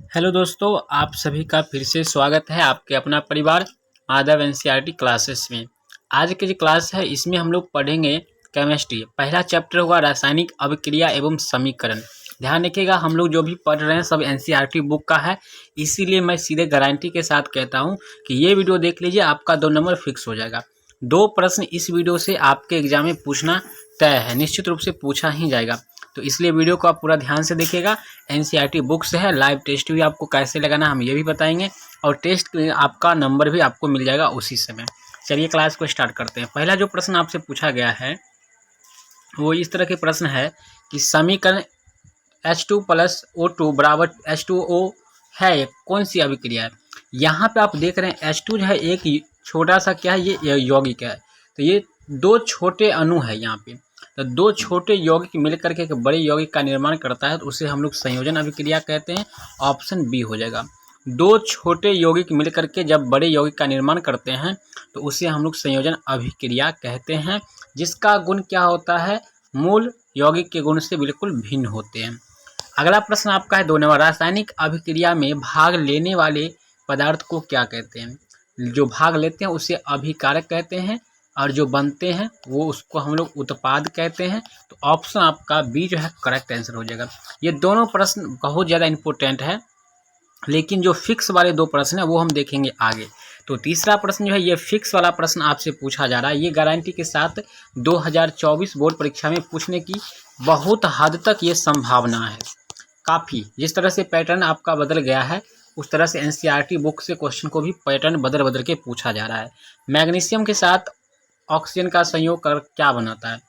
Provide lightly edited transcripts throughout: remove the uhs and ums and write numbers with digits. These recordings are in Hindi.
हेलो दोस्तों, आप सभी का फिर से स्वागत है आपके अपना परिवार आदव एनसीईआरटी क्लासेस में। आज की जो क्लास है इसमें हम लोग पढ़ेंगे केमिस्ट्री। पहला चैप्टर होगा रासायनिक अभिक्रिया एवं समीकरण। ध्यान रखिएगा, हम लोग जो भी पढ़ रहे हैं सब एनसीईआरटी बुक का है, इसीलिए मैं सीधे गारंटी के साथ कहता हूँ कि ये वीडियो देख लीजिए, आपका 2 नंबर फिक्स हो जाएगा। 2 प्रश्न इस वीडियो से आपके एग्जाम में पूछना तय है, निश्चित रूप से पूछा ही जाएगा। तो इसलिए वीडियो को आप पूरा ध्यान से देखिएगा। एनसीईआरटी बुक से है, लाइव टेस्ट भी आपको कैसे लगाना हम ये भी बताएंगे, और टेस्ट आपका नंबर भी आपको मिल जाएगा उसी समय। चलिए क्लास को स्टार्ट करते हैं। पहला जो प्रश्न आपसे पूछा गया है वो इस तरह के प्रश्न है कि समीकरण H2 + O2 बराबर H2O है, ये कौन सी अभिक्रिया है। यहाँ पे आप देख रहे हैं H2 जो है एक छोटा सा क्या है, ये यौगिक है। तो ये 2 छोटे अणु है यहाँ पे। तो 2 छोटे यौगिक मिलकर के एक बड़े यौगिक का निर्माण करता है, तो उसे हम लोग संयोजन अभिक्रिया कहते हैं। ऑप्शन बी हो जाएगा। 2 छोटे यौगिक मिलकर के जब बड़े यौगिक का निर्माण करते हैं तो उसे हम लोग संयोजन अभिक्रिया कहते हैं, जिसका गुण क्या होता है, मूल यौगिक के गुण से बिल्कुल भिन्न होते हैं। अगला प्रश्न आपका है 2 नंबर, रासायनिक अभिक्रिया में भाग लेने वाले पदार्थ को क्या कहते हैं। जो भाग लेते हैं उसे अभिकारक कहते हैं, और जो बनते हैं वो उसको हम लोग उत्पाद कहते हैं। तो ऑप्शन आपका बी जो है करेक्ट आंसर हो जाएगा। ये दोनों प्रश्न बहुत ज़्यादा इंपॉर्टेंट है, लेकिन जो फिक्स वाले 2 प्रश्न है वो हम देखेंगे आगे। तो तीसरा प्रश्न जो है ये फिक्स वाला प्रश्न आपसे पूछा जा रहा है। ये गारंटी के साथ 2024 बोर्ड परीक्षा में पूछने की बहुत हद तक ये संभावना है। काफ़ी जिस तरह से पैटर्न आपका बदल गया है, उस तरह से एनसीईआरटी बुक से क्वेश्चन को भी पैटर्न बदल बदल के पूछा जा रहा है। मैग्नीशियम के साथ ऑक्सीजन का संयोग कर क्या बनाता है।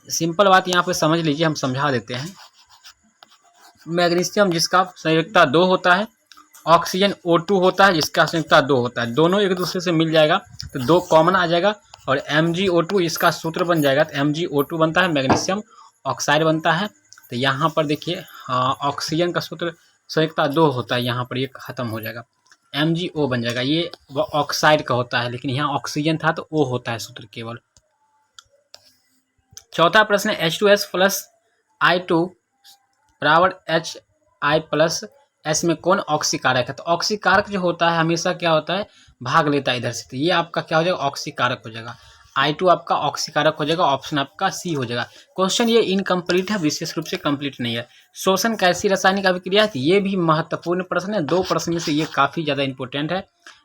सिंपल बात यहाँ पे समझ लीजिए, हम समझा देते हैं। मैग्नीशियम जिसका संयोजकता 2 होता है, ऑक्सीजन O2 होता है जिसका संयोजकता 2 होता है, दोनों एक दूसरे से मिल जाएगा तो 2 कॉमन आ जाएगा, और MgO2 इसका सूत्र बन जाएगा। तो MgO2 बनता है, मैग्नीशियम ऑक्साइड बनता है। तो यहाँ पर देखिए, हाँ, ऑक्सीजन का सूत्र संयोजकता 2 होता है, यहाँ पर ये खत्म हो जाएगा, MgO बन जाएगा। ये ऑक्साइड का होता है, लेकिन यहाँ ऑक्सीजन था तो O होता है सूत्र केवल। चौथा प्रश्न है H2S + I2 बराबर HI+S में कौन ऑक्सीकारक है। तो ऑक्सीकारक जो होता है हमेशा क्या होता है, भाग लेता है इधर से। तो ये आपका क्या हो जाएगा, ऑक्सीकारक हो जाएगा। I2 आपका ऑक्सीकारक हो जाएगा, ऑप्शन आपका सी हो जाएगा। क्वेश्चन ये इनकम्प्लीट है, विशेष रूप से कंप्लीट नहीं है। शोषण कैसी रासायनिक अभिक्रिया है, ये भी महत्वपूर्ण प्रश्न है। 2 प्रश्न में से ये काफ़ी ज़्यादा इंपॉर्टेंट है,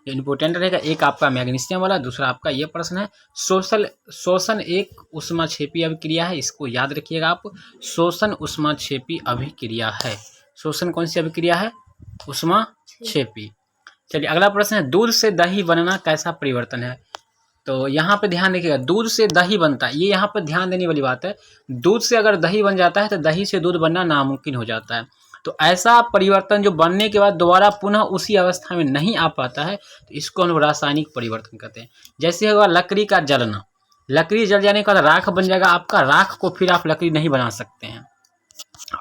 इंपॉर्टेंट रहेगा। एक आपका मैग्नीशियम वाला, दूसरा आपका ये प्रश्न है। शोषण एक ऊष्माक्षेपी अभिक्रिया है, इसको याद रखिएगा आप। शोषण ऊष्माक्षेपी अभिक्रिया है। शोषण कौन सी अभिक्रिया है, ऊष्माक्षेपी। चलिए अगला प्रश्न है, दूध से दही बनना कैसा परिवर्तन है। तो यहाँ पे ध्यान रखिएगा, दूध से दही बनता है, ये यहाँ पे ध्यान देने वाली बात है। दूध से अगर दही बन जाता है तो दही से दूध बनना नामुमकिन हो जाता है। तो ऐसा परिवर्तन जो बनने के बाद दोबारा पुनः उसी अवस्था में नहीं आ पाता है, तो इसको हम रासायनिक परिवर्तन कहते हैं। जैसे होगा लकड़ी का जलना, लकड़ी जल जाने के बाद राख बन जाएगा आपका, राख को फिर आप लकड़ी नहीं बना सकते हैं।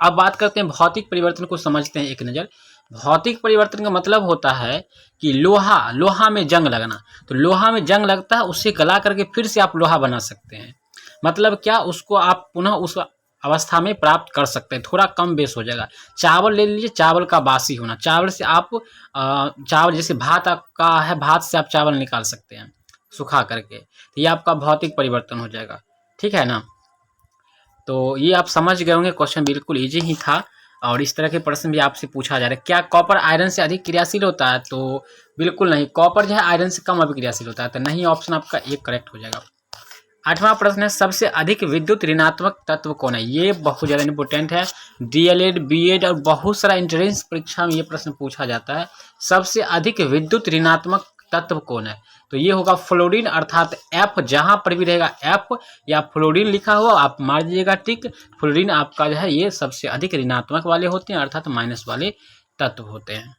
अब बात करते हैं भौतिक परिवर्तन को, समझते हैं एक नज़र। भौतिक परिवर्तन का मतलब होता है कि लोहा में जंग लगना। तो लोहा में जंग लगता है, उससे गला करके फिर से आप लोहा बना सकते हैं। मतलब क्या, उसको आप पुनः उस अवस्था में प्राप्त कर सकते हैं, थोड़ा कम बेस हो जाएगा। चावल ले लीजिए, चावल का बासी होना, चावल से आप चावल जैसे भात आपका है, भात से आप चावल निकाल सकते हैं सुखा करके, तो ये आपका भौतिक परिवर्तन हो जाएगा। ठीक है ना। तो ये आप समझ गए होंगे, क्वेश्चन बिल्कुल ईजी ही था। और इस तरह के प्रश्न भी आपसे पूछा जा रहा है, क्या कॉपर आयरन से अधिक क्रियाशील होता है। तो बिल्कुल नहीं, कॉपर जो है आयरन से कम अभिक्रियाशील होता है। तो नहीं, ऑप्शन आपका एक करेक्ट हो जाएगा। 8वां प्रश्न है, सबसे अधिक विद्युत ऋणात्मक तत्व कौन है। ये बहुत ज़्यादा इंपॉर्टेंट है, डीएलएड बीएड और बहुत सारा एंट्रेंस परीक्षा में ये प्रश्न पूछा जाता है। सबसे अधिक विद्युत ऋणात्मक तत्व कौन है। तो ये होगा फ्लोरीन, अर्थात एफ। जहां पर भी रहेगा एफ या फ्लोरीन लिखा हुआ आप मार दीजिएगा टिक। फ्लोरीन आपका जो है ये सबसे अधिक ऋणात्मक वाले होते हैं, अर्थात माइनस वाले तत्व होते हैं।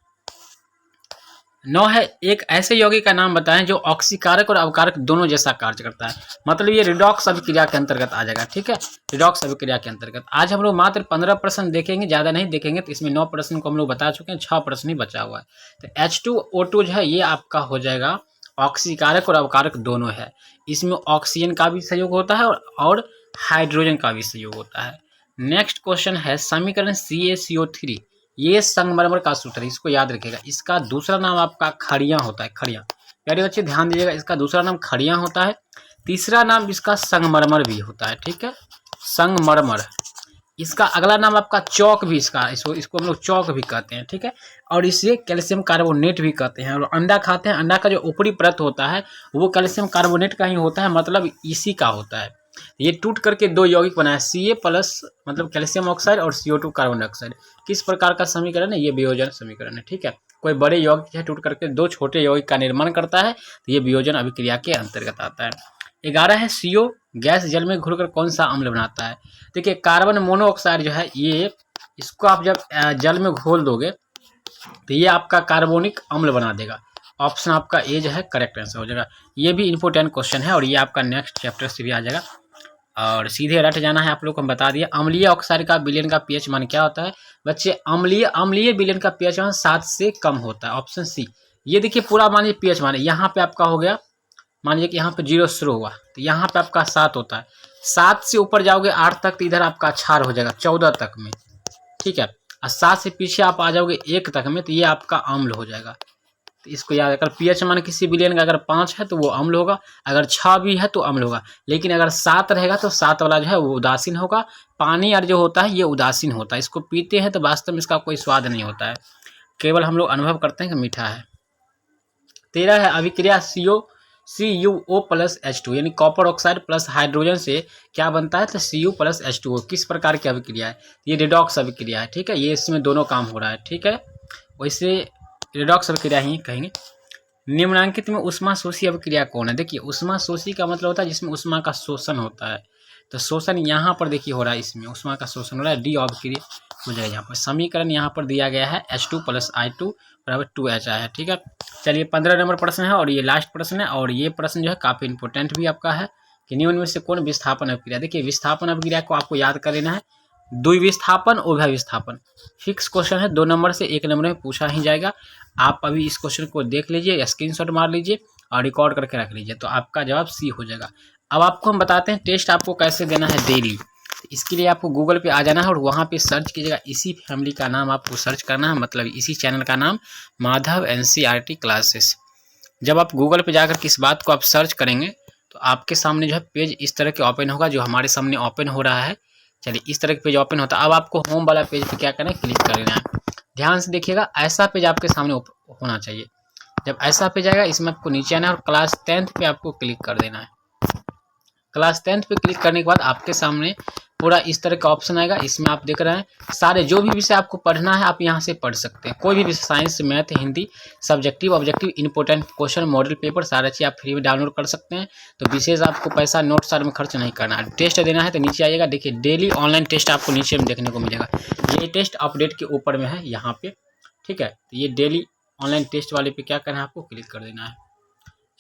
9 है, एक ऐसे यौगिक का नाम बताएं जो ऑक्सीकारक और अवकारक दोनों जैसा कार्य करता है। मतलब ये रिडॉक्स अभिक्रिया के अंतर्गत आ जाएगा। ठीक है, रिडॉक्स अभिक्रिया के अंतर्गत। आज हम लोग मात्र 15 प्रश्न देखेंगे, ज़्यादा नहीं देखेंगे। तो इसमें 9 प्रश्न को हम लोग बता चुके हैं, 6 प्रश्न ही बचा हुआ है। तो H2O2 जो है ये आपका हो जाएगा ऑक्सीकारक और अवकारक दोनों है। इसमें ऑक्सीजन का भी सहयोग होता है और हाइड्रोजन का भी सहयोग होता है। नेक्स्ट क्वेश्चन है, समीकरण CaCO3 ये संगमरमर का सूत्र है, इसको याद रखिएगा। इसका दूसरा नाम आपका खड़िया होता है, खड़िया। प्यारे बच्चे ध्यान दीजिएगा, इसका दूसरा नाम खड़िया होता है, तीसरा नाम इसका संगमरमर भी होता है, ठीक है, संगमरमर। इसका अगला नाम आपका चौक भी, इसको हम लोग चौक भी कहते हैं, ठीक है। और इसे कैल्शियम कार्बोनेट भी कहते हैं। और अंडा खाते हैं, अंडा का जो ऊपरी परत होता है वो कैल्शियम कार्बोनेट का ही होता है, मतलब इसी का होता है। ये टूट करके दो यौगिक बनाया, Ca+ मतलब कैल्शियम ऑक्साइड और CO2 कार्बन डाइऑक्साइड। किस प्रकार का समीकरण है? ये वियोजन समीकरण है, ठीक है। कोई बड़े यौगिक है टूट करके दो छोटे यौगिक का निर्माण करता है, तो ये वियोजन अभिक्रिया के अंतर्गत आता है। 11 है CO गैस जल में घुलकर कौन सा अम्ल बनाता है? देखिए कार्बन मोनोऑक्साइड जो है ये, इसको आप जब जल में घोल दोगे तो ये आपका कार्बोनिक अम्ल बना देगा। ऑप्शन आपका ए जो है करेक्ट आंसर हो जाएगा। ये भी इंपॉर्टेंट क्वेश्चन है और ये आपका नेक्स्ट चैप्टर से भी आ जाएगा। और सीधे रट जाना है, आप लोग को हम बता दिए। अम्लीय ऑक्साइड का विलयन का पीएच मान क्या होता है? बच्चे अम्लीय विलयन का पीएच मान 7 से कम होता है, ऑप्शन सी। ये देखिए पूरा मानिए पीएच मान, यहाँ पे आपका हो गया, मान लीजिए कि यहाँ पे 0 शुरू हुआ तो यहाँ पे आपका 7 होता है। 7 से ऊपर जाओगे 8 तक तो इधर आपका क्षार हो जाएगा 14 तक में, ठीक है। और 7 से पीछे आप आ जाओगे 1 तक में तो ये आपका अम्ल हो जाएगा। तो इसको याद, अगर पीएच मान किसी विलयन का अगर 5 है तो वो अम्ल होगा, अगर 6 भी है तो अम्ल होगा। लेकिन अगर 7 रहेगा तो 7 वाला जो है वो उदासीन होगा। पानी और जो होता है ये उदासीन होता है, इसको पीते हैं तो वास्तव में इसका कोई स्वाद नहीं होता है, केवल हम लोग अनुभव करते हैं कि मीठा है। 13 है अभिक्रिया CuO+H2 यानी कॉपर ऑक्साइड प्लस हाइड्रोजन से क्या बनता है? तो Cu+H2O। किस प्रकार की अभिक्रिया है? ये रिडॉक्स अभिक्रिया है, ठीक है। ये इसमें दोनों काम हो रहा है, ठीक है। वैसे रिडॉक्स अभिक्रिया ही कहेंगे। निम्नलिखित में ऊष्माशोषी अभिक्रिया कौन है? देखिए ऊष्माशोषी का मतलब होता है जिसमें ऊष्मा का शोषण होता है। तो शोषण यहाँ पर देखिए हो रहा है, इसमें ऊष्मा का शोषण हो रहा है, डी अभिक्रिया हो जाएगा। यहाँ पर समीकरण यहाँ पर दिया गया है H2+I2 बराबर 2H है, ठीक है। चलिए 15 नंबर प्रश्न है और ये लास्ट प्रश्न है। और ये प्रश्न जो है काफ़ी इंपॉर्टेंट भी आपका है कि निम्न में से कौन विस्थापन अभिक्रिया। देखिए विस्थापन अभिक्रिया को आपको याद कर लेना है, द्विविस्थापन उभय विस्थापन। फिक्स क्वेश्चन है, 2 नंबर से 1 नंबर में पूछा ही जाएगा। आप अभी इस क्वेश्चन को देख लीजिए, स्क्रीनशॉट मार लीजिए और रिकॉर्ड करके रख लीजिए, तो आपका जवाब सी हो जाएगा। अब आपको हम बताते हैं टेस्ट आपको कैसे देना है डेली। इसके लिए आपको गूगल पे आ जाना है और वहाँ पे सर्च कीजिएगा, इसी फैमिली का नाम आपको सर्च करना है, मतलब इसी चैनल का नाम माधव NCERT क्लासेस। जब आप गूगल पे जाकर किस बात को आप सर्च करेंगे तो आपके सामने जो है पेज इस तरह के ओपन होगा, जो हमारे सामने ओपन हो रहा है। चलिए इस तरह के पेज ओपन होता है। अब आपको होम वाला पेज पे क्या करना है? क्लिक कर लेना है। ध्यान से देखिएगा, ऐसा पेज आपके सामने होना चाहिए। जब ऐसा पेज आएगा इसमें आपको नीचे आना है और क्लास 10th पे आपको क्लिक कर देना है। क्लास 10th पे क्लिक करने के बाद आपके सामने पूरा इस तरह का ऑप्शन आएगा। इसमें आप देख रहे हैं सारे जो भी विषय आपको पढ़ना है आप यहाँ से पढ़ सकते हैं। कोई भी विषय, science, math, Hindi, subjective, objective, important question, model paper, सारा चीज़ आप फ्री में डाउनलोड कर सकते हैं। तो विशेष आपको पैसा नोट्स में खर्च नहीं करना है। टेस्ट देना है तो नीचे आइएगा, देखिए डेली ऑनलाइन टेस्ट आपको नीचे में देखने को मिलेगा। ये टेस्ट अपडेट के ऊपर में है यहाँ पे, ठीक है। तो ये डेली ऑनलाइन टेस्ट वाले पे क्या करना है? आपको क्लिक कर देना है।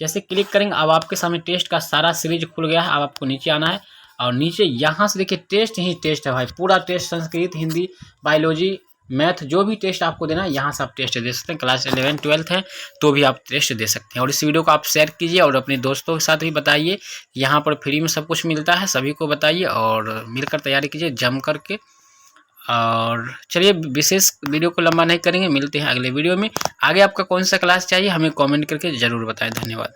जैसे क्लिक करेंगे अब आपके सामने टेस्ट का सारा सीरीज खुल गया है। अब आपको नीचे आना है और नीचे यहाँ से देखिए टेस्ट ही टेस्ट है भाई, पूरा test, Sanskrit, Hindi, biology, math, जो भी टेस्ट आपको देना है यहाँ से आप टेस्ट दे सकते हैं। क्लास 11 12 है तो भी आप टेस्ट दे सकते हैं। और इस वीडियो को आप शेयर कीजिए और अपने दोस्तों के साथ भी बताइए। यहाँ पर फ्री में सब कुछ मिलता है, सभी को बताइए और मिलकर तैयारी कीजिए जम करके। और चलिए विशेष वीडियो को लंबा नहीं करेंगे, मिलते हैं अगले वीडियो में। आगे आपका कौन सा क्लास चाहिए हमें कमेंट करके ज़रूर बताएं। धन्यवाद।